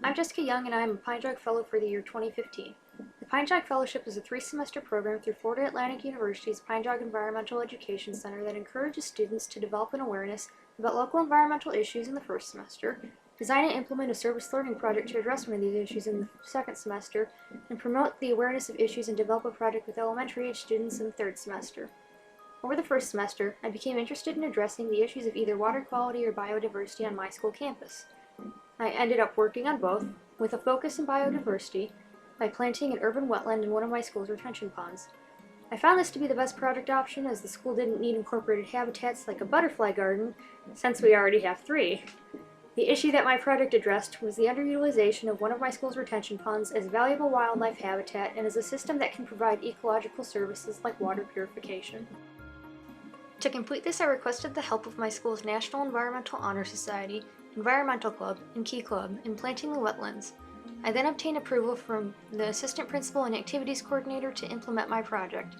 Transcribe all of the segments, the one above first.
I'm Jessica Young and I am a Pine Jog Fellow for the year 2015. The Pine Jog Fellowship is a 3-semester program through Florida Atlantic University's Pine Jog Environmental Education Center that encourages students to develop an awareness about local environmental issues in the first semester, design and implement a service learning project to address one of these issues in the second semester, and promote the awareness of issues and develop a project with elementary age students in the third semester. Over the first semester, I became interested in addressing the issues of either water quality or biodiversity on my school campus. I ended up working on both, with a focus in biodiversity, by planting an urban wetland in one of my school's retention ponds. I found this to be the best project option as the school didn't need incorporated habitats like a butterfly garden, since we already have 3. The issue that my project addressed was the underutilization of one of my school's retention ponds as valuable wildlife habitat and as a system that can provide ecological services like water purification. To complete this, I requested the help of my school's National Environmental Honor Society, Environmental Club, and Key Club in planting the wetlands. I then obtained approval from the Assistant Principal and Activities Coordinator to implement my project.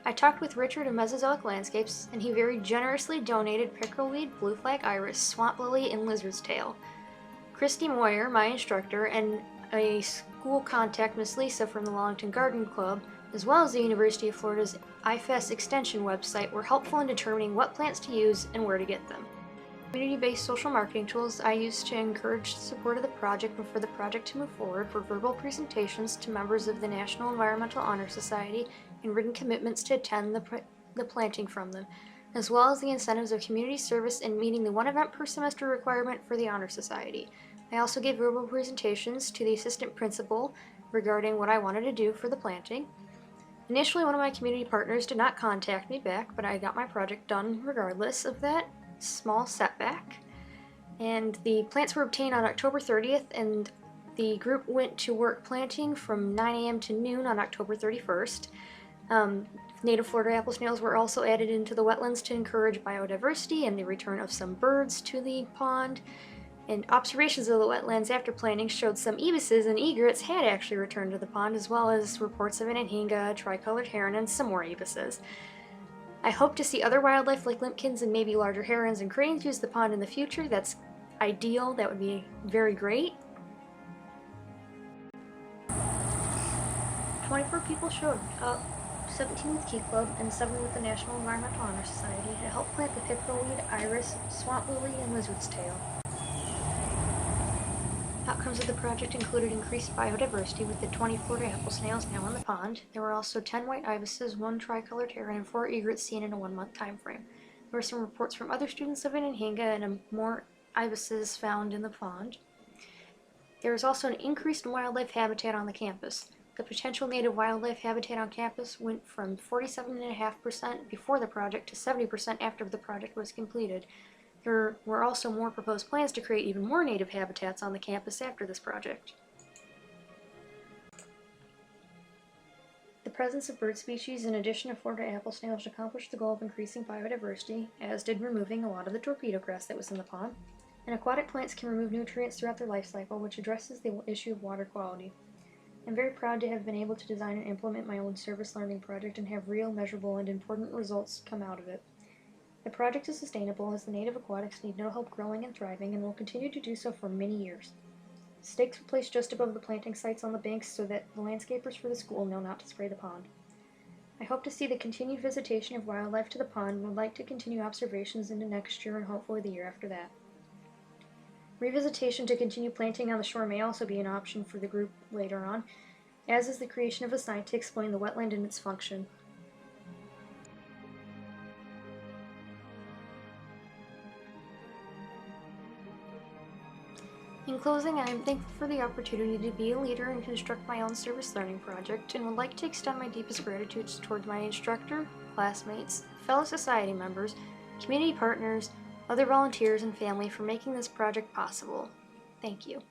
I talked with Richard of Mesozoic Landscapes, and he very generously donated pickerelweed, blue flag iris, swamp lily, and lizard's tail. Christy Moyer, my instructor, and a school contact, Miss Lisa from the Longton Garden Club, as well as the University of Florida's IFAS Extension website, were helpful in determining what plants to use and where to get them. Community-based social marketing tools I used to encourage support of the project and for the project to move forward were verbal presentations to members of the National Environmental Honor Society and written commitments to attend the planting from them, as well as the incentives of community service and meeting the 1 event per semester requirement for the Honor Society. I also gave verbal presentations to the assistant principal regarding what I wanted to do for the planting. Initially, one of my community partners did not contact me back, but I got my project done regardless of that small setback. And the plants were obtained on October 30th, and the group went to work planting from 9 a.m. to noon on October 31st. Native Florida apple snails were also added into the wetlands to encourage biodiversity and the return of some birds to the pond. And observations of the wetlands after planting showed some ibises and egrets had actually returned to the pond, as well as reports of an anhinga, tricolored heron, and some more ibises. I hope to see other wildlife like limpkins and maybe larger herons and cranes use the pond in the future. That's ideal. That would be very great. 24 people showed up, 17 with Key Club and 7 with the National Environmental Honor Society to help plant the pickerelweed, iris, swamp lily, and lizard's tail. Outcomes of the project included increased biodiversity with the 20 Florida apple snails now in the pond. There were also 10 white ibises, 1 tricolored heron, and 4 egrets seen in a 1-month time frame. There were some reports from other students of an anhinga and more ibises found in the pond. There is also an increased wildlife habitat on the campus. The potential native wildlife habitat on campus went from 47.5% before the project to 70% after the project was completed. There were also more proposed plans to create even more native habitats on the campus after this project. The presence of bird species in addition to Florida apple snails accomplished the goal of increasing biodiversity, as did removing a lot of the torpedo grass that was in the pond. And aquatic plants can remove nutrients throughout their life cycle, which addresses the issue of water quality. I'm very proud to have been able to design and implement my own service learning project and have real, measurable, and important results come out of it. The project is sustainable as the native aquatics need no help growing and thriving and will continue to do so for many years. Stakes were placed just above the planting sites on the banks so that the landscapers for the school know not to spray the pond. I hope to see the continued visitation of wildlife to the pond and would like to continue observations into next year and hopefully the year after that. Revisitation to continue planting on the shore may also be an option for the group later on, as is the creation of a sign to explain the wetland and its function. In closing, I am thankful for the opportunity to be a leader and construct my own service learning project, and would like to extend my deepest gratitude towards my instructor, classmates, fellow society members, community partners, other volunteers, and family for making this project possible. Thank you.